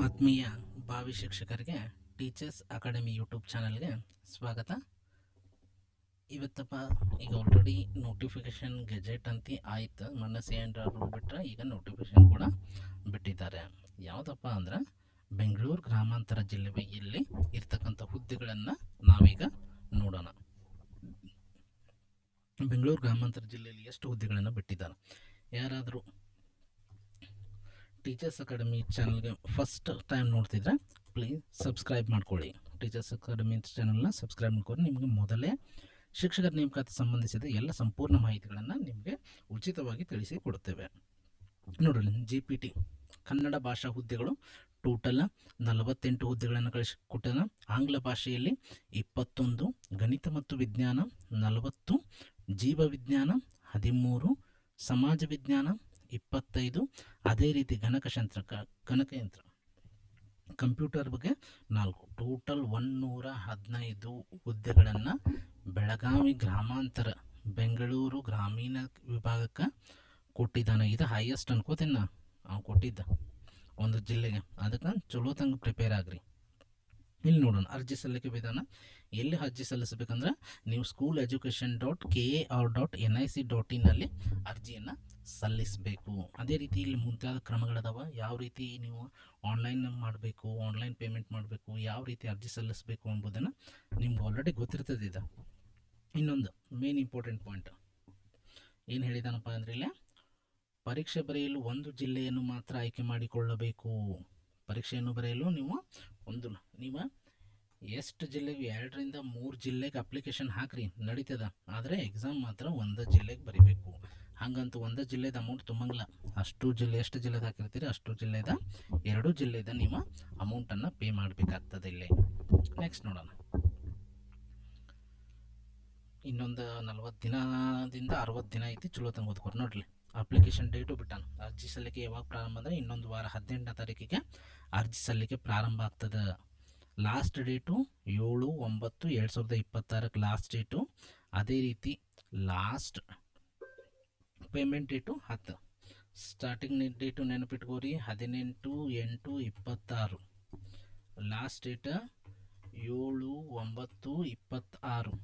ಆತ್ಮೀಯ ಭಾವಿ ಶಿಕ್ಷಕರಿಗೆ ಟೀಚರ್ಸ್ ಅಕಾಡೆಮಿ ಯೂಟ್ಯೂಬ್ ಚಾನಲ್ಗೆ ಸ್ವಾಗತ. ಇವತ್ತಪ್ಪ ಈಗ ಆಲ್ರೆಡಿ ನೋಟಿಫಿಕೇಶನ್ ಗೆಜೆಟ್ ಅಂತ ಆಯ್ತು. ಮೊನ್ನೆ CNR ಬಿಟ್ಟರೆ ಈಗ ನೋಟಿಫಿಕೇಶನ್ ಕೂಡ ಬಿಟ್ಟಿದ್ದಾರೆ. ಯಾವುದಪ್ಪ ಅಂದ್ರೆ ಬೆಂಗಳೂರು ಗ್ರಾಮಾಂತರ ಜಿಲ್ಲೆಯಲ್ಲಿ ಇರ್ತಕ್ಕಂಥ ಹುದ್ದೆಗಳನ್ನು ನಾವೀಗ ನೋಡೋಣ. ಬೆಂಗಳೂರು ಗ್ರಾಮಾಂತರ ಜಿಲ್ಲೆಯಲ್ಲಿ ಎಷ್ಟು ಹುದ್ದೆಗಳನ್ನು ಬಿಟ್ಟಿದ್ದಾರೆ? ಯಾರಾದರೂ ಟೀಚರ್ಸ್ ಅಕಾಡೆಮಿ ಚಾನಲ್ಗೆ ಫಸ್ಟ್ ಟೈಮ್ ನೋಡ್ತಿದ್ರೆ ಪ್ಲೀಸ್ ಸಬ್ಸ್ಕ್ರೈಬ್ ಮಾಡ್ಕೊಳ್ಳಿ. ಟೀಚರ್ಸ್ ಅಕಾಡೆಮಿ ಚಾನಲ್ನ ಸಬ್ಸ್ಕ್ರೈಬ್ ಮಾಡ್ಕೊಂಡು ನಿಮಗೆ ಮೊದಲೇ ಶಿಕ್ಷಕರ ನೇಮಕಾತಿ ಸಂಬಂಧಿಸಿದ ಎಲ್ಲ ಸಂಪೂರ್ಣ ಮಾಹಿತಿಗಳನ್ನು ನಿಮಗೆ ಉಚಿತವಾಗಿ ತಿಳಿಸಿಕೊಡುತ್ತೇವೆ. ನೋಡಲಿ, GPT ಕನ್ನಡ ಭಾಷಾ ಹುದ್ದೆಗಳು ಟೋಟಲ್ 48 ಹುದ್ದೆಗಳನ್ನು ಕಳಿಸಿಕೊಟ್ಟಾನ. ಆಂಗ್ಲ ಭಾಷೆಯಲ್ಲಿ 21, ಗಣಿತ ಮತ್ತು ವಿಜ್ಞಾನ 40, ಜೀವ ವಿಜ್ಞಾನ 13, ಸಮಾಜ ವಿಜ್ಞಾನ 25, ಅದೇ ರೀತಿ ಗಣಕಯಂತ್ರ ಕಂಪ್ಯೂಟರ್ ಬಗ್ಗೆ 4. ಟೋಟಲ್ 115 ಹುದ್ದೆಗಳನ್ನು ಬೆಳಗಾವಿ ಗ್ರಾಮಾಂತರ ಬೆಂಗಳೂರು ಗ್ರಾಮೀಣ ವಿಭಾಗಕ್ಕೆ ಕೊಟ್ಟಿದ್ದಾನೆ. ಇದು ಹೈಯೆಸ್ಟ್ ಅನ್ಕೋತೀನಿ ಕೊಟ್ಟಿದ್ದ ಒಂದು ಜಿಲ್ಲೆಗೆ. ಅದಕ್ಕೆ ಚಲೋ ತಂಗ ಪ್ರಿಪೇರ್ ಆಗ್ರಿ. ಇಲ್ಲಿ ನೋಡೋಣ ಅರ್ಜಿ ಸಲ್ಲಿಕೆ ವಿಧಾನ. ಎಲ್ಲಿ ಅರ್ಜಿ ಸಲ್ಲಿಸಬೇಕಂದ್ರೆ ನೀವು school.education.ka.nic.in ಅಲ್ಲಿ ಅರ್ಜಿಯನ್ನು ಸಲ್ಲಿಸಬೇಕು. ಅದೇ ರೀತಿ ಇಲ್ಲಿ ಮುಂತಾದ ಕ್ರಮಗಳದಾವ. ಯಾವ ರೀತಿ ನೀವು ಆನ್ಲೈನ್ ಮಾಡಬೇಕು, ಆನ್ಲೈನ್ ಪೇಮೆಂಟ್ ಮಾಡಬೇಕು, ಯಾವ ರೀತಿ ಅರ್ಜಿ ಸಲ್ಲಿಸಬೇಕು ಎಂಬುದನ್ನು ನಿಮ್ಗೆ ಆಲ್ರೆಡಿ ಗೊತ್ತಿರ್ತದೆ. ಇದು ಇನ್ನೊಂದು ಮೇನ್ ಇಂಪಾರ್ಟೆಂಟ್ ಪಾಯಿಂಟ್ ಏನು ಹೇಳಿದಾನಪ್ಪ ಅಂದರೆ, ಇಲ್ಲಿ ಪರೀಕ್ಷೆ ಬರೆಯಲು ಒಂದು ಜಿಲ್ಲೆಯನ್ನು ಮಾತ್ರ ಆಯ್ಕೆ ಮಾಡಿಕೊಳ್ಳಬೇಕು. ಪರೀಕ್ಷೆಯನ್ನು ಬರೆಯಲು ನೀವು ಎಷ್ಟು ಜಿಲ್ಲೆಗೆ 2 ರಿಂದ 3 ಜಿಲ್ಲೆಗೆ ಅಪ್ಲಿಕೇಶನ್ ಹಾಕ್ರಿ, ನಡೀತದ. ಆದರೆ ಎಕ್ಸಾಮ್ ಮಾತ್ರ ಒಂದು ಜಿಲ್ಲೆಗೆ ಬರೀಬೇಕು. ಹಾಗಂತೂ ಒಂದು ಜಿಲ್ಲೆದ ಅಮೌಂಟ್ ತುಂಬಂಗಿಲ್ಲ. ಎಷ್ಟು ಜಿಲ್ಲೆದ ಹಾಕಿರ್ತೀರಿ ಅಷ್ಟು ಜಿಲ್ಲೆದ 2 ಜಿಲ್ಲೆದ ನೀವು ಅಮೌಂಟನ್ನು ಪೇ ಮಾಡಬೇಕಾಗ್ತದೆ ಇಲ್ಲಿ. ನೆಕ್ಸ್ಟ್ ನೋಡೋಣ. ಇನ್ನೊಂದು 40 ದಿನದಿಂದ 60 ದಿನ ಐತಿ, ಚಲೋ ತಂಗ ಓದ್ಕೊರಿ. ನೋಡ್ರಿ, ಅಪ್ಲಿಕೇಶನ್ ಡೇಟು ಬಿಟ್ಟಾನ. ಅರ್ಜಿ ಸಲ್ಲಿಕೆ ಯಾವಾಗ ಪ್ರಾರಂಭ ಅಂದರೆ ಇನ್ನೊಂದು ವಾರ 18ನೇ ತಾರೀಕಿಗೆ ಅರ್ಜಿ ಸಲ್ಲಿಕೆ ಪ್ರಾರಂಭ ಆಗ್ತದೆ. Last date 7/9/2026 last date. ಅದೇ ರೀತಿ last payment date 10. Starting date ನೆನಪಿಟ್ಕೋರಿ 18/8/26. Last date 7/9/26.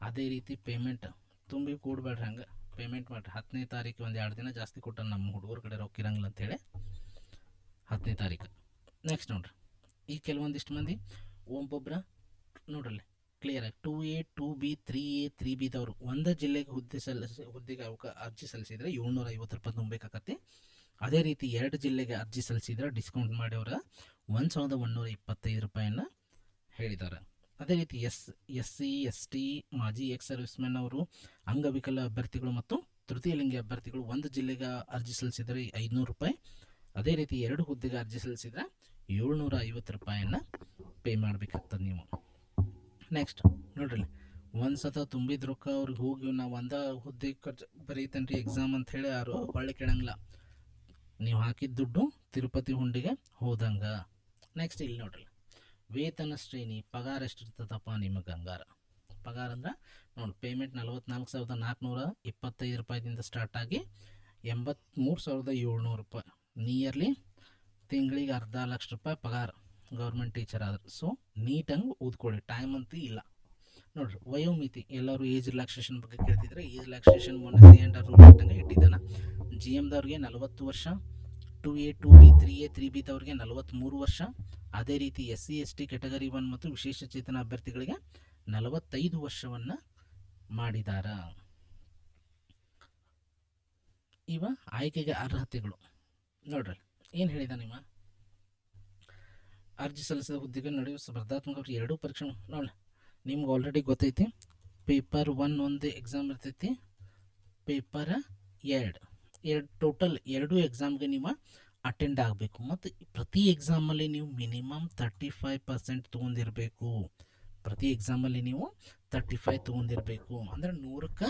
ಅದೇ ರೀತಿ ಪೇಮೆಂಟ್ ತುಂಬಿ ಕೂಡಬೇಡ್ರಿ, ಹಂಗೆ ಪೇಮೆಂಟ್ ಮಾಡಿರಿ. 10ನೇ ತಾರೀಕು 1-2 ದಿನ ಜಾಸ್ತಿ ಕೊಟ್ಟ ನಮ್ಮ ಹುಡುಗರ ಕಡೆ ರೊಕ್ಕ ಇರಂಗಿಲ್ಲ ಅಂತೇಳಿ 10ನೇ ತಾರೀಕು. ನೆಕ್ಸ್ಟ್ ನೋಡ್ರಿ, ಈ ಕೆಲವೊಂದಿಷ್ಟು ಮಂದಿ ಒಬ್ಬೊಬ್ಬರ ನೋಡ್ರಲ್ಲಿ ಕ್ಲಿಯರಾಗಿ 2A 2B 3A 3Bದವರು ಒಂದು ಜಿಲ್ಲೆಗೆ ಹುದ್ದೆಗೆ ಅರ್ಜಿ ಸಲ್ಲಿಸಿದರೆ 750 ರೂಪಾಯಿ ತುಂಬಬೇಕಾಗತ್ತೆ. ಅದೇ ರೀತಿ 2 ಜಿಲ್ಲೆಗೆ ಅರ್ಜಿ ಸಲ್ಲಿಸಿದ್ರೆ ಡಿಸ್ಕೌಂಟ್ ಮಾಡಿ ಅವರ 1125 ರೂಪಾಯಿಯನ್ನು ಹೇಳಿದ್ದಾರೆ. ಅದೇ ರೀತಿ SC ST ಮಾಜಿ ಎಕ್ಸ್ ಸರ್ವಿಸ್ಮೆನ್ ಅವರು, ಅಂಗವಿಕಲ ಅಭ್ಯರ್ಥಿಗಳು ಮತ್ತು ತೃತೀಯ ಲಿಂಗಿ ಅಭ್ಯರ್ಥಿಗಳು ಒಂದು ಜಿಲ್ಲೆಗೆ ಅರ್ಜಿ ಸಲ್ಲಿಸಿದರೆ 500 ರೂಪಾಯಿ. ಅದೇ ರೀತಿ 2 ಹುದ್ದೆಗೆ ಅರ್ಜಿ ಸಲ್ಲಿಸಿದರೆ 750 ರೂಪಾಯಿಯನ್ನು ಪೇ ಮಾಡಬೇಕಾಗ್ತದೆ ನೀವು. ನೆಕ್ಸ್ಟ್ ನೋಡ್ರಿ, ಒಂದು ಸತ ತುಂಬಿದ ರೊಕ್ಕ ಅವ್ರಿಗೆ ಹೋಗಿ ನಾವು ಒಂದು ಹುದ್ದೆ ಬರೀತೇನೆ ರೀ ಎಕ್ಸಾಮ್ ಅಂತ ಹೇಳಿ ಯಾರು ಹೊಳ್ಳಿ ಕೇಳಂಗಿಲ್ಲ. ನೀವು ಹಾಕಿದ ದುಡ್ಡು ತಿರುಪತಿ ಹುಂಡಿಗೆ ಹೋದಂಗೆ. ನೆಕ್ಸ್ಟ್ ಇಲ್ಲಿ ನೋಡ್ರಿ, ವೇತನ ಶ್ರೇಣಿ ಪಗಾರ ಎಷ್ಟಿರ್ತದಪ್ಪ ನಿಮಗೆ? ಹಂಗಾರ ಪಗಾರ ಅಂದ್ರೆ ನೋಡಿ, ಪೇಮೆಂಟ್ 44,425 ರೂಪಾಯಿದಿಂದ ಸ್ಟಾರ್ಟ್ ಆಗಿ 83,700 ರೂಪಾಯಿ. ನಿಯರ್ಲಿ ತಿಂಗಳಿಗೆ 250,000 ರೂಪಾಯಿ ಪಗಾರ ಗೌರ್ಮೆಂಟ್ ಟೀಚರ್ ಆದ್ರೆ. ಸೊ ನೀಟಾಗಿ ಓದ್ಕೊಳ್ಳಿ, ಟೈಮ್ ಅಂತೂ ಇಲ್ಲ. ನೋಡ್ರಿ, ವಯೋಮಿತಿ ಎಲ್ಲರೂ ಏಜ್ ರಿಲ್ಯಾಕ್ಸೇಷನ್ ಬಗ್ಗೆ ಕೇಳ್ತಿದ್ರೆ, ಏಜ್ ರಿಲ್ಯಾಕ್ಸೇಷನ್ ಮೊನ್ನೆ CNR ಇಟ್ಟಿದ್ದಾನೆ. GMದವ್ರಿಗೆ 40 ವರ್ಷ, 2A 2B 3A 3Bದವ್ರಿಗೆ 43 ವರ್ಷ. ಅದೇ ರೀತಿ SC ST ಕ್ಯಾಟಗರಿ 1 ಮತ್ತು ವಿಶೇಷ ಚೇತನ ಅಭ್ಯರ್ಥಿಗಳಿಗೆ 45 ವರ್ಷವನ್ನು ಮಾಡಿದ್ದಾರೆ. ಇವ ಆಯ್ಕೆಗೆ ಅರ್ಹತೆಗಳು ನೋಡ್ರಿ ಏನು ಹೇಳಿದ. ನಿಮ್ಮ ಅರ್ಜಿ ಸಲ್ಲಿಸಿದ ಹುದ್ದೆಗೆ ನಡೆಯುವ ಸ್ಪರ್ಧಾತ್ಮಕ 2 ಪರೀಕ್ಷೆ ನೋಡಿ, ನಿಮ್ಗೆ ಆಲ್ರೆಡಿ ಗೊತ್ತೈತಿ. ಪೇಪರ್ 1 ಒಂದು ಎಕ್ಸಾಮ್ ಇರ್ತೈತಿ, ಪೇಪರ್ 2 ಟೋಟಲ್ 2 ಎಕ್ಸಾಮ್ಗೆ ನೀವು ಅಟೆಂಡ್ ಆಗಬೇಕು. ಮತ್ತು ಪ್ರತಿ ಎಕ್ಸಾಮಲ್ಲಿ ನೀವು ಮಿನಿಮಮ್ 35% ತೊಗೊಂಡಿರಬೇಕು. ಪ್ರತಿ ಎಕ್ಸಾಮಲ್ಲಿ ನೀವು 35 ತೊಗೊಂಡಿರಬೇಕು. ಅಂದರೆ 100ಕ್ಕೆ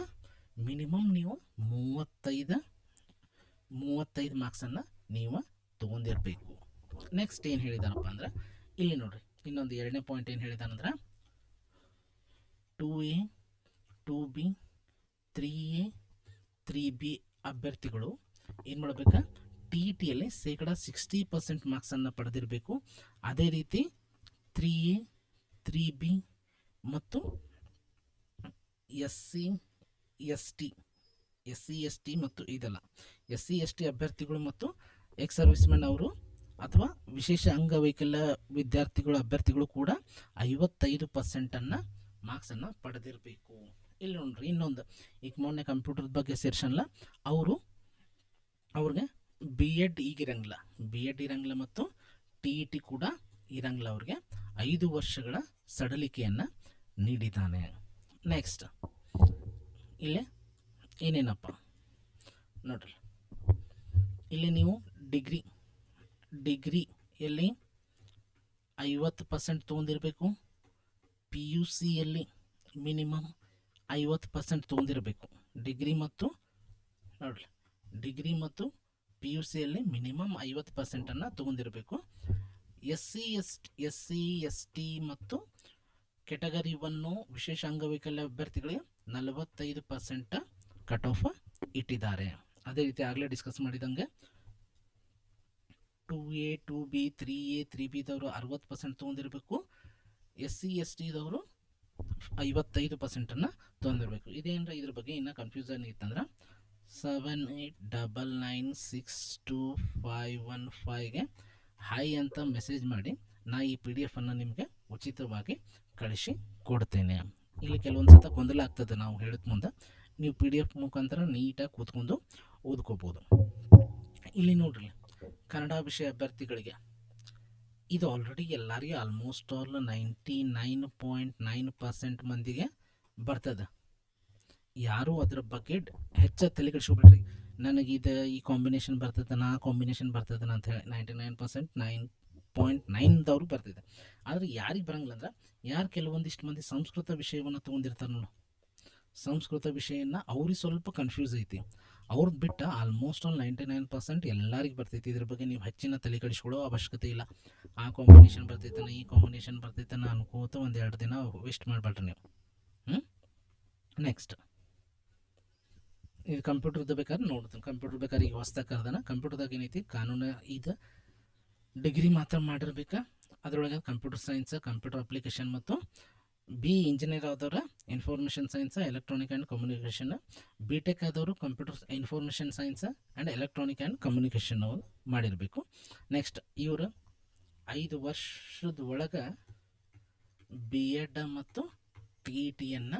ಮಿನಿಮಮ್ ನೀವು 35 ಮಾರ್ಕ್ಸನ್ನು ನೀವು ತೊಗೊಂಡಿರಬೇಕು. ನೆಕ್ಸ್ಟ್ ಏನು ಹೇಳಿದಾನಪ್ಪ ಅಂದ್ರೆ, ಇಲ್ಲಿ ನೋಡ್ರಿ, ಇನ್ನೊಂದು 2ನೇ ಪಾಯಿಂಟ್ ಏನು ಹೇಳಿದಾನಂದ್ರೆ, 2A 2B 3A 3B ಅಭ್ಯರ್ಥಿಗಳು ಏನು ಮಾಡಬೇಕಾ, ಟಿ ಇ ಟಿಯಲ್ಲಿ ಶೇಕಡ 60% ಮಾರ್ಕ್ಸನ್ನು ಪಡೆದಿರಬೇಕು. ಅದೇ ರೀತಿ 3A 3B ಮತ್ತು SC ST ಮತ್ತು ಇದೆಲ್ಲ SC ST ಅಭ್ಯರ್ಥಿಗಳು ಮತ್ತು ಎಕ್ಸ್ ಸರ್ವಿಸ್ಮೆನ್ ಅವರು ಅಥವಾ ವಿಶೇಷ ಅಂಗವೈಕಲ್ಯ ವಿದ್ಯಾರ್ಥಿಗಳು ಅಭ್ಯರ್ಥಿಗಳು ಕೂಡ 55% ಮಾರ್ಕ್ಸನ್ನು ಪಡೆದಿರಬೇಕು. ಇಲ್ಲಿ ನೋಡ್ರಿ ಇನ್ನೊಂದು, ಈಗ ಮೊನ್ನೆ ಕಂಪ್ಯೂಟರ್ ಬಗ್ಗೆ ಸೇರ್ಸಲ್ಲ, ಅವ್ರಿಗೆ B.Ed ಇರಂಗಿಲ್ಲ ಮತ್ತು TET ಕೂಡ ಇರಂಗಿಲ್ಲ. ಅವ್ರಿಗೆ 5 ವರ್ಷಗಳ ಸಡಲಿಕೆಯನ್ನು ನೀಡಿದ್ದಾನೆ. ನೆಕ್ಸ್ಟ್ ಇಲ್ಲೇ ಏನೇನಪ್ಪ ನೋಡ್ರಿ, ಇಲ್ಲಿ ನೀವು ಡಿಗ್ರಿಯಲ್ಲಿ 50% ತೊಗೊಂಡಿರಬೇಕು. PUCಯಲ್ಲಿ ಮಿನಿಮಮ್ 50% ತೊಗೊಂಡಿರಬೇಕು. ಡಿಗ್ರಿ ಮತ್ತು PUCಯಲ್ಲಿ ಮಿನಿಮಮ್ 50%ಅನ್ನು ತೊಗೊಂಡಿರಬೇಕು. SC ST ಮತ್ತು ಕೆಟಗರಿ 1 ವಿಶೇಷ ಅಂಗವೈಕಲ್ಯ ಅಭ್ಯರ್ಥಿಗಳಿಗೆ 45% ಕಟ್ ಆಫ್ ಇಟ್ಟಿದ್ದಾರೆ. ಅದೇ ರೀತಿ ಆಗಲೇ discuss ಮಾಡಿದಂಗೆ 2A 2B 3A 3Bದವರು 60% ತೊಗೊಂಡಿರಬೇಕು. SC STದವರು 55%ಅನ್ನು ತೊಗೊಂಡಿರಬೇಕು. ಇದೇನರ ಇದ್ರ ಬಗ್ಗೆ ಇನ್ನೂ ಕನ್ಫ್ಯೂಸನ್ ಇತ್ತಂದ್ರೆ 7899625515ಗೆ ಹಾಯ್ ಅಂತ ಮೆಸೇಜ್ ಮಾಡಿ, ನಾ ಈ PDF ಅನ್ನು ನಿಮಗೆ ಉಚಿತವಾಗಿ ಕಳಿಸಿ ಕೊಡ್ತೇನೆ. ಇಲ್ಲಿ ಕೆಲವೊಂದು ಸತ ಗೊಂದಲ ಆಗ್ತದೆ ನಾವು ಹೇಳಿದ ಮುಂದೆ, ನೀವು PDF ಮುಖಾಂತರ ನೀಟಾಗಿ ಕೂತ್ಕೊಂಡು ಓದ್ಕೋಬೋದು. ಇಲ್ಲಿ ನೋಡ್ರಿ, ಕನ್ನಡ ವಿಷಯ ಅಭ್ಯರ್ಥಿಗಳಿಗೆ ಇದು ಆಲ್ರೆಡಿ ಎಲ್ಲರಿಗೂ ಆಲ್ಮೋಸ್ಟ್ ಆಲ್ 99.9% ಮಂದಿಗೆ ಬರ್ತದೆ. ಯಾರೂ ಅದ್ರ ಬಗ್ಗೆ ಹೆಚ್ಚು ತಲೆ ಕೆಡಿಸ್ಕೊಬೇಡ್ರಿ, ನನಗಿದೆ ಈ ಕಾಂಬಿನೇಷನ್ ಬರ್ತದೆ, ಕಾಂಬಿನೇಷನ್ ಬರ್ತದೆ ಅಂತ ಹೇಳಿ 99% 9.9ದವ್ರು ಬರ್ತಿದೆ. ಆದರೆ ಯಾರಿಗೆ ಬರಂಗಿಲ್ಲ ಅಂದ್ರೆ, ಯಾರು ಕೆಲವೊಂದಿಷ್ಟು ಮಂದಿ ಸಂಸ್ಕೃತ ವಿಷಯವನ್ನು ತೊಗೊಂಡಿರ್ತಾರೆ ನೋಡು, ಸಂಸ್ಕೃತ ವಿಷಯನ ಅವ್ರಿಗೆ ಸ್ವಲ್ಪ ಕನ್ಫ್ಯೂಸ್ ಐತಿ, ಅವ್ರದ್ದು ಬಿಟ್ಟು ಆಲ್ಮೋಸ್ಟ್ ಆಲ್ 99% ಎಲ್ಲರಿಗೆ ಬರ್ತೈತಿ. ಇದ್ರ ಬಗ್ಗೆ ನೀವು ಹೆಚ್ಚಿನ ತಲೆ ಕೆಡಿಸ್ಕೊಳ್ಳೋ ಅವಶ್ಯಕತೆ ಇಲ್ಲ. ಆ ಕಾಂಬಿನೇಷನ್ ಬರ್ತೈತನ, ಈ ಕಾಂಬಿನೇಷನ್ ಬರ್ತೈತನ ಅನ್ಕೋತ 1-2 ದಿನ ವೇಸ್ಟ್ ಮಾಡಬೇಡ್ರಿ ನೀವು. ನೆಕ್ಸ್ಟ್ ಇದು ಕಂಪ್ಯೂಟರ್ದು ಬೇಕಾದ್ರೆ ನೋಡ್ತೀನಿ. ಕಂಪ್ಯೂಟರ್ ಬೇಕಾದ್ರೆ ಈಗ ಹೊಸ್ದಾಗಿ ಕರೆದಾನ. ಕಂಪ್ಯೂಟರ್ದಾಗ ಏನೈತಿ, ಕಾನೂನು ಇದು ಡಿಗ್ರಿ ಮಾತ್ರ ಮಾಡಿರ್ಬೇಕಾ, ಅದರೊಳಗೆ ಕಂಪ್ಯೂಟರ್ ಸೈನ್ಸ್, ಕಂಪ್ಯೂಟರ್ ಅಪ್ಲಿಕೇಶನ್ ಮತ್ತು B ಇಂಜಿನಿಯರ್ ಆದವ್ರ information science electronic and communication, B.Tech ಆದವರು computer information science and electronic and communication ಅವರು ಮಾಡಿರಬೇಕು. ನೆಕ್ಸ್ಟ್ ಇವರು 5 ವರ್ಷದ ಒಳಗೆ B.Ed ಮತ್ತು TETಯನ್ನು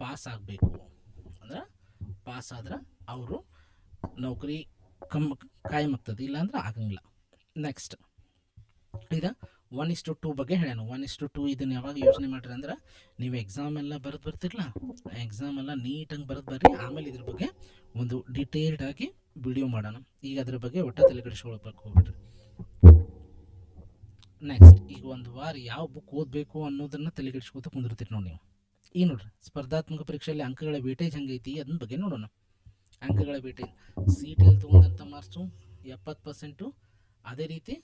ಪಾಸ್ ಆಗಬೇಕು. ಅಂದ್ರೆ ಪಾಸ್ ಆದ್ರೆ ಅವರು ನೌಕರಿ ಕಾಯಂ ಆಗ್ತದೆ, ಇಲ್ಲಾಂದ್ರೆ ಆಗಂಗಿಲ್ಲ. ನೆಕ್ಸ್ಟ್ ಈಗ 1:2 ಬಗ್ಗೆ ಹೇಳ್ಯಾನ. 1:2 ಇದನ್ನು ಯಾವಾಗ ಯೋಚನೆ ಮಾಡಿರಿ ಅಂದ್ರೆ, ನೀವು ಎಕ್ಸಾಮ್ ಎಲ್ಲ ಬರ್ತಿರಲ್ಲ, ಎಕ್ಸಾಮ್ ಎಲ್ಲ ನೀಟಾಗಿ ಬರ್ರಿ. ಆಮೇಲೆ ಇದ್ರ ಬಗ್ಗೆ ಒಂದು ಡೀಟೇಲ್ಡ್ ಆಗಿ ವಿಡಿಯೋ ಮಾಡೋಣ. ಈಗ ಅದ್ರ ಬಗ್ಗೆ ಒಟ್ಟ ತಲೆ ಕೆಡಿಸ್ಕೊಳ್ಬೇಕು ಹೋಗ್ಬಿಟ್ರಿ. ನೆಕ್ಸ್ಟ್ ಈಗ ಒಂದು ವಾರ ಯಾವ ಬುಕ್ ಓದಬೇಕು ಅನ್ನೋದನ್ನ ತಲೆ ಕೆಡಿಸ್ಕೊತ ಕುಂದಿರ್ತೀರಿ ನೋಡಿ ನೀವು. ಈಗ ನೋಡ್ರಿ, ಸ್ಪರ್ಧಾತ್ಮಕ ಪರೀಕ್ಷೆಯಲ್ಲಿ ಅಂಕಗಳ ವೇಟೇಜ್ ಹೆಂಗೈತಿ ಅದನ್ನ ಬಗ್ಗೆ ನೋಡೋಣ. ಅಂಕಗಳ ವೇಟೇಜ್ CETಯಲ್ಲಿ ತೊಗೊಂಡಂಥ ಮಾರ್ಕ್ಸು 70%, ಅದೇ ರೀತಿ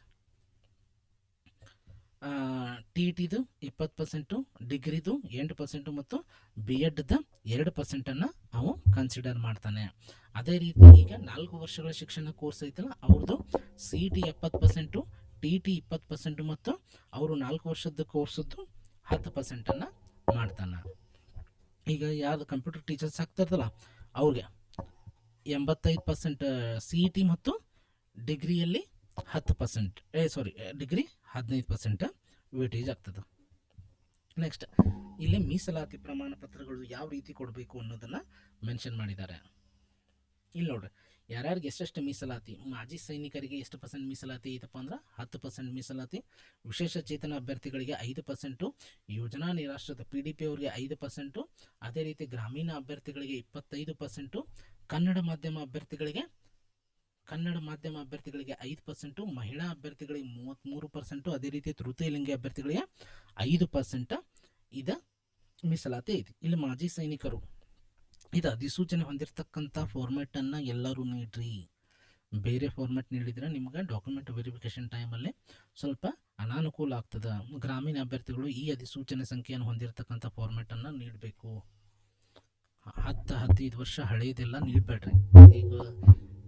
TETದು 20%, ಡಿಗ್ರಿದು 8% ಮತ್ತು B.Edದ 2%ಅನ್ನು ಅವು ಕನ್ಸಿಡರ್ ಮಾಡ್ತಾನೆ. ಅದೇ ರೀತಿ ಈಗ 4 ವರ್ಷಗಳ ಶಿಕ್ಷಣ ಕೋರ್ಸ್ ಐತಲ್ಲ, ಅವ್ರದ್ದು CET 70%, TET 20% ಮತ್ತು ಅವರು 4 ವರ್ಷದ ಕೋರ್ಸದ್ದು 10%ಅನ್ನು ಮಾಡ್ತಾನೆ. ಈಗ ಯಾರು ಕಂಪ್ಯೂಟರ್ ಟೀಚರ್ಸ್ ಆಗ್ತಾರಲ್ಲ ಅವ್ರಿಗೆ 85% CET ಮತ್ತು ಡಿಗ್ರಿಯಲ್ಲಿ 10%, ಡಿಗ್ರಿ 15% ವೇಟೇಜ್ ಆಗ್ತದೆ. ನೆಕ್ಸ್ಟ್ ಇಲ್ಲಿ ಮೀಸಲಾತಿ ಪ್ರಮಾಣ ಪತ್ರಗಳು ಯಾವ ರೀತಿ ಕೊಡಬೇಕು ಅನ್ನೋದನ್ನು ಮೆನ್ಷನ್ ಮಾಡಿದ್ದಾರೆ. ಇಲ್ಲಿ ನೋಡ್ರಿ, ಯಾರ್ಯಾರಿಗೆ ಎಷ್ಟೆಷ್ಟು ಮೀಸಲಾತಿ, ಮಾಜಿ ಸೈನಿಕರಿಗೆ ಎಷ್ಟು % ಮೀಸಲಾತಿ ಐತಪ್ಪ ಅಂದ್ರೆ 10% ಮೀಸಲಾತಿ, ವಿಶೇಷ ಚೇತನ ಅಭ್ಯರ್ಥಿಗಳಿಗೆ 5%, ಯೋಜನಾ ನಿರಾಶ್ರಿತ PDP ಅವರಿಗೆ 5%, ಅದೇ ರೀತಿ ಗ್ರಾಮೀಣ ಅಭ್ಯರ್ಥಿಗಳಿಗೆ 25%, ಕನ್ನಡ ಮಾಧ್ಯಮ ಅಭ್ಯರ್ಥಿಗಳಿಗೆ 5%, ಮಹಿಳಾ ಅಭ್ಯರ್ಥಿಗಳಿಗೆ 33%, ಅದೇ ರೀತಿ ತೃತೀಯ ಲಿಂಗಿ ಅಭ್ಯರ್ಥಿಗಳಿಗೆ 5% ಇದು ಮೀಸಲಾತಿ ಐತಿ. ಇಲ್ಲಿ ಮಾಜಿ ಸೈನಿಕರು ಇದು ಅಧಿಸೂಚನೆ ಹೊಂದಿರತಕ್ಕಂಥ ಫಾರ್ಮ್ಯಾಟನ್ನು ಎಲ್ಲರೂ ನೀಡ್ರಿ. ಬೇರೆ ಫಾರ್ಮ್ಯಾಟ್ ನೀಡಿದರೆ ನಿಮ್ಗೆ ಡಾಕ್ಯುಮೆಂಟ್ ವೆರಿಫಿಕೇಷನ್ ಟೈಮಲ್ಲಿ ಸ್ವಲ್ಪ ಅನಾನುಕೂಲ ಆಗ್ತದೆ. ಗ್ರಾಮೀಣ ಅಭ್ಯರ್ಥಿಗಳು ಈ ಅಧಿಸೂಚನೆ ಸಂಖ್ಯೆಯನ್ನು ಹೊಂದಿರತಕ್ಕಂಥ ಫಾರ್ಮ್ಯಾಟನ್ನು ನೀಡಬೇಕು. 10-15 ವರ್ಷ ಹಳೆಯದೆಲ್ಲ ನೀಡಬೇಡ್ರಿ. ಈಗ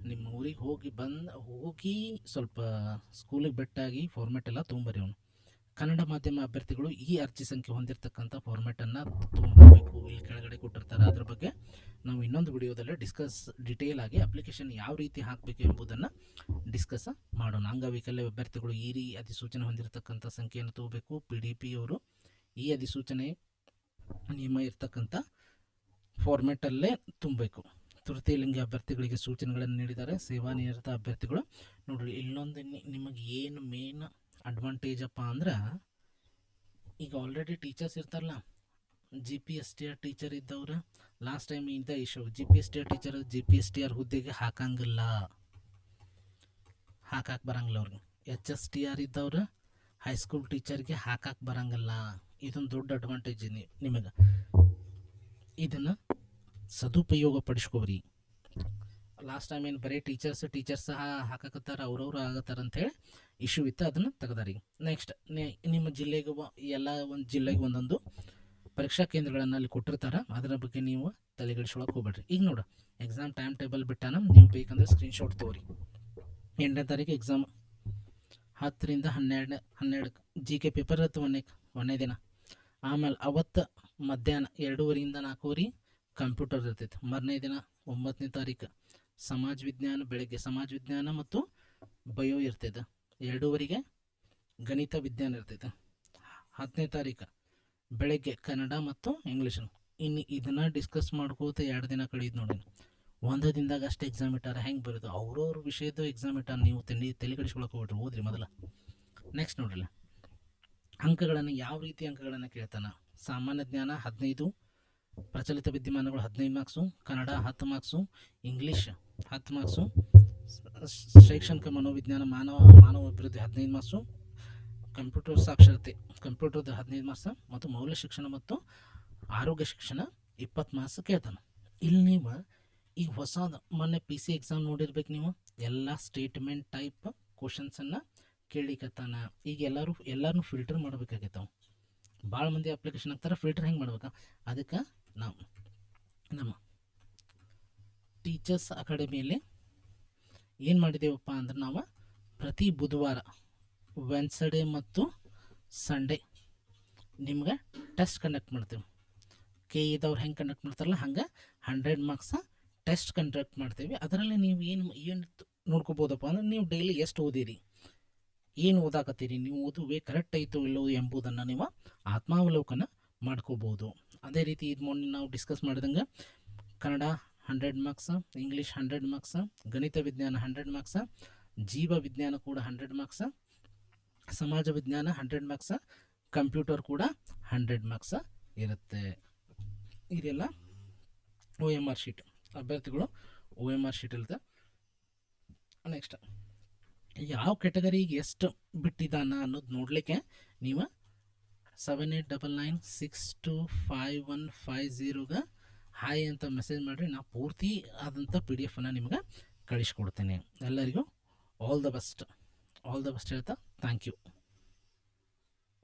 ನಿಮ್ಮ ಊರಿಗೆ ಹೋಗಿ ಸ್ವಲ್ಪ ಸ್ಕೂಲಿಗೆ ಬೆಟ್ಟಾಗಿ ಫಾರ್ಮೆಟ್ ಎಲ್ಲ ತೊಗೊಂಬರಿ ಅವನು. ಕನ್ನಡ ಮಾಧ್ಯಮ ಅಭ್ಯರ್ಥಿಗಳು ಈ ಅರ್ಜಿ ಸಂಖ್ಯೆ ಹೊಂದಿರತಕ್ಕಂಥ ಫಾರ್ಮೆಟನ್ನು ತೊಗೊಂಬರಬೇಕು. ಇಲ್ಲಿ ಕೆಳಗಡೆ ಕೊಟ್ಟಿರ್ತಾರೆ. ಅದ್ರ ಬಗ್ಗೆ ನಾವು ಇನ್ನೊಂದು ವಿಡಿಯೋದಲ್ಲೇ ಡೀಟೇಲ್ ಆಗಿ ಅಪ್ಲಿಕೇಶನ್ ಯಾವ ರೀತಿ ಹಾಕಬೇಕು ಎಂಬುದನ್ನು ಡಿಸ್ಕಸ್ ಮಾಡೋಣ. ಅಂಗವೈಕಲ್ಯ ಅಭ್ಯರ್ಥಿಗಳು ಈ ಅಧಿಸೂಚನೆ ಹೊಂದಿರತಕ್ಕಂಥ ಸಂಖ್ಯೆಯನ್ನು ತಗೋಬೇಕು. PDP ಅವರು ಈ ಅಧಿಸೂಚನೆ ನಿಯಮ ಇರ್ತಕ್ಕಂಥ ಫಾರ್ಮೆಟಲ್ಲೇ ತುಂಬಬೇಕು. ತೃತೀಯ ಲಿಂಗ ಅಭ್ಯರ್ಥಿಗಳಿಗೆ ಸೂಚನೆಗಳನ್ನು ನೀಡಿದ್ದಾರೆ. ಸೇವಾ ನಿರತ ಅಭ್ಯರ್ಥಿಗಳು ನೋಡ್ರಿ, ಇಲ್ಲೊಂದು ನಿಮಗೆ ಏನು ಮೇನ್ ಅಡ್ವಾಂಟೇಜ್ ಅಪ್ಪ ಅಂದ್ರೆ, ಈಗ ಆಲ್ರೆಡಿ ಟೀಚರ್ಸ್ ಇರ್ತಾರಲ್ಲ, GPSTR ಟೀಚರ್ ಇದ್ದವ್ರು ಲಾಸ್ಟ್ ಟೈಮ್ ಇಂಥ ಇಶ್ಯೂ, GPSTR ಟೀಚರ್ GPSTR ಹುದ್ದೆಗೆ ಹಾಕಂಗಿಲ್ಲ, ಹಾಕಕ್ಕೆ ಬರಂಗಿಲ್ಲ ಅವ್ರಿಗೆ. HSTR ಇದ್ದವ್ರು ಹೈಸ್ಕೂಲ್ ಟೀಚರ್ಗೆ ಹಾಕಕ್ಕೆ ಬರಂಗಿಲ್ಲ. ಇದೊಂದು ದೊಡ್ಡ ಅಡ್ವಾಂಟೇಜ್ ನಿಮಗೆ. ಇದನ್ನು ಸದುಪಯೋಗ ಪಡಿಸ್ಕೊಬ್ರಿ. ಲಾಸ್ಟ್ ಟೈಮ್ ಏನು ಬರೀ ಟೀಚರ್ಸ್ ಹಾಕಕತ್ತಾರ, ಅವ್ರವ್ರು ಆಗತ್ತಾರ ಅಂಥೇಳಿ ಇಶ್ಯೂ ಇತ್ತು, ಅದನ್ನು ತೆಗೆದಾರಿ. ನೆಕ್ಸ್ಟ್ ನಿಮ್ಮ ಜಿಲ್ಲೆಗೆ ಒಂದು ಜಿಲ್ಲೆಗೆ ಒಂದೊಂದು ಪರೀಕ್ಷಾ ಕೇಂದ್ರಗಳನ್ನು ಅಲ್ಲಿ ಕೊಟ್ಟಿರ್ತಾರೆ. ಅದರ ಬಗ್ಗೆ ನೀವು ತಲೆಗೆಡಿಸ್ಕೊಳಕ್ಕೆ ಹೋಗ್ಬೇಡ್ರಿ. ಈಗ ನೋಡು, ಎಕ್ಸಾಮ್ ಟೈಮ್ ಟೇಬಲ್ ಬಿಟ್ಟಾನ, ನೀವು ಬೇಕಂದ್ರೆ ಸ್ಕ್ರೀನ್ಶಾಟ್ ತೊಗೊರಿ. 8ನೇ ತಾರೀಕು ಎಕ್ಸಾಮ್, 10ರಿಂದ 12 GK ಪೇಪರ್ ಇರುತ್ತೆ ಒಂದನೇ ದಿನ. ಆಮೇಲೆ ಅವತ್ತು ಮಧ್ಯಾಹ್ನ 2:30ರಿಂದ 4 ಕಂಪ್ಯೂಟರ್ ಇರ್ತೈತೆ. ಮರನೇ ದಿನ 9ನೇ ತಾರೀಕು ಸಮಾಜ ವಿಜ್ಞಾನ, ಬೆಳಗ್ಗೆ ಸಮಾಜ ವಿಜ್ಞಾನ ಮತ್ತು ಬಯೋ ಇರ್ತೈತೆ. 2:30ಗೆ ಗಣಿತ ವಿಜ್ಞಾನ ಇರ್ತೈತೆ. 10ನೇ ತಾರೀಕು ಬೆಳಗ್ಗೆ ಕನ್ನಡ ಮತ್ತು ಇಂಗ್ಲೀಷ್. ಇನ್ನು ಇದನ್ನು ಡಿಸ್ಕಸ್ ಮಾಡ್ಕೋತ 2 ದಿನ ಕಳೆದು ನೋಡಿ. ಒಂದು ದಿನದಾಗ ಅಷ್ಟು ಎಕ್ಸಾಮ್ ಇಟ್ಟಾರ, ಹೆಂಗೆ ಬರೋದು? ಅವ್ರವ್ರ ವಿಷಯದ ಎಕ್ಸಾಮ್ ಇಟ್ಟಾರ, ನೀವು ತಲೆ ಕೆಡಿಸ್ಕೊಳಕ್ಕೆ ಹೋಗ್ಬಿಟ್ರಿ, ಓದ್ರಿ ಮೊದಲ. ನೆಕ್ಸ್ಟ್ ನೋಡ್ರಲ್ಲ, ಅಂಕಗಳನ್ನು ಯಾವ ರೀತಿ ಅಂಕಗಳನ್ನು ಕೇಳ್ತಾನೆ. ಸಾಮಾನ್ಯ ಜ್ಞಾನ 15, ಪ್ರಚಲಿತ ವಿದ್ಯಮಾನಗಳು 15 marks, Kannada 10 marks, English 10 marks, ಶೈಕ್ಷಣಿಕ ಮನೋವಿಜ್ಞಾನ ಮಾನವ ಅಭಿವೃದ್ಧಿ 15 ಮಾರ್ಕ್ಸು, ಕಂಪ್ಯೂಟರ್ ಸಾಕ್ಷರತೆ ಕಂಪ್ಯೂಟರ್ದು 15 ಮಾರ್ಕ್ಸ್, ಮತ್ತು ಮೌಲ್ಯ ಶಿಕ್ಷಣ ಮತ್ತು ಆರೋಗ್ಯ ಶಿಕ್ಷಣ 20 ಮಾರ್ಕ್ಸ್ ಕೇಳ್ತಾನೆ. ಇಲ್ಲಿ ನೀವು ಈಗ ಹೊಸದು ಮೊನ್ನೆ PC ಎಕ್ಸಾಮ್ ನೋಡಿರ್ಬೇಕು ನೀವು, ಎಲ್ಲ ಸ್ಟೇಟ್ಮೆಂಟ್ ಟೈಪ್ ಕ್ವಶನ್ಸನ್ನು ಕೇಳಿಕತ್ತಾನ. ಈಗ ಎಲ್ಲರೂ ಫಿಲ್ಟರ್ ಮಾಡಬೇಕಾಗೈತಾವ. ಭಾಳ ಮಂದಿ ಅಪ್ಲಿಕೇಶನ್ ಹಾಕ್ತಾರೆ, ಫಿಲ್ಟರ್ ಹೆಂಗೆ ಮಾಡ್ಬೇಕಾ? ಅದಕ್ಕೆ ನಾವು ನಮ್ಮ ಟೀಚರ್ಸ್ ಅಕಾಡೆಮಿಯಲ್ಲಿ ಏನು ಮಾಡಿದ್ದೇವಪ್ಪ ಅಂದ್ರೆ, ನಾವು ಪ್ರತಿ ಬುಧವಾರ, ವೆನ್ಸ್ಡೇ ಮತ್ತು ಸಂಡೇ ನಿಮ್ಗೆ ಟೆಸ್ಟ್ ಕಂಡಕ್ಟ್ ಮಾಡ್ತೇವೆ. KEದವ್ರು ಹೆಂಗೆ ಕಂಡಕ್ಟ್ ಮಾಡ್ತಾರಲ್ಲ ಹಂಗೆ 100 ಮಾರ್ಕ್ಸ್ ಟೆಸ್ಟ್ ಕಂಡಕ್ಟ್ ಮಾಡ್ತೇವೆ. ಅದರಲ್ಲಿ ನೀವು ಏನು ನೋಡ್ಕೋಬೋದಪ್ಪ ಅಂದ್ರೆ, ನೀವು ಡೈಲಿ ಎಷ್ಟು ಓದಿರಿ, ಏನು ಓದಾಕತ್ತೀರಿ, ನೀವು ಓದುವೆ ಕರೆಕ್ಟ್ ಆಯಿತು ಇಲ್ಲೋ ಎಂಬುದನ್ನು ನೀವು ಆತ್ಮಾವಲೋಕನ ಮಾಡ್ಕೋಬೋದು. ಅದೇ ರೀತಿ ಇದು ಮೊನ್ನೆ ನಾವು ಡಿಸ್ಕಸ್ ಮಾಡಿದಂಗೆ ಕನ್ನಡ 100 ಮಾರ್ಕ್ಸ್, ಇಂಗ್ಲೀಷ್ 100 ಮಾರ್ಕ್ಸ್, ಗಣಿತ ವಿಜ್ಞಾನ 100 ಮಾರ್ಕ್ಸ್, ಜೀವ ವಿಜ್ಞಾನ ಕೂಡ 100 ಮಾರ್ಕ್ಸ್, ಸಮಾಜ ವಿಜ್ಞಾನ 100 ಮಾರ್ಕ್ಸ್, ಕಂಪ್ಯೂಟರ್ ಕೂಡ 100 ಮಾರ್ಕ್ಸ್ ಇರುತ್ತೆ. ಇದೆಲ್ಲ OMR ಶೀಟ್, ಅಭ್ಯರ್ಥಿಗಳು OMR ಶೀಟ್ ಇರುತ್ತೆ. ನೆಕ್ಸ್ಟ್ ಯಾವ ಕೆಟಗರಿಗೆ ಎಷ್ಟು ಬಿಟ್ಟಿದ್ದಾನ ಅನ್ನೋದು ನೋಡಲಿಕ್ಕೆ ನೀವು 7899625150ಗೆ ಹಾಯ್ ಅಂತ ಮೆಸೇಜ್ ಮಾಡಿರಿ. ನಾವು ಪೂರ್ತಿ ಆದಂಥ PDF ನಿಮ್ಗೆ ಕಳಿಸ್ಕೊಡ್ತೇನೆ. ಎಲ್ಲರಿಗೂ ಆಲ್ ದ ಬೆಸ್ಟ್ ಹೇಳ್ತಾ ಥ್ಯಾಂಕ್ ಯು.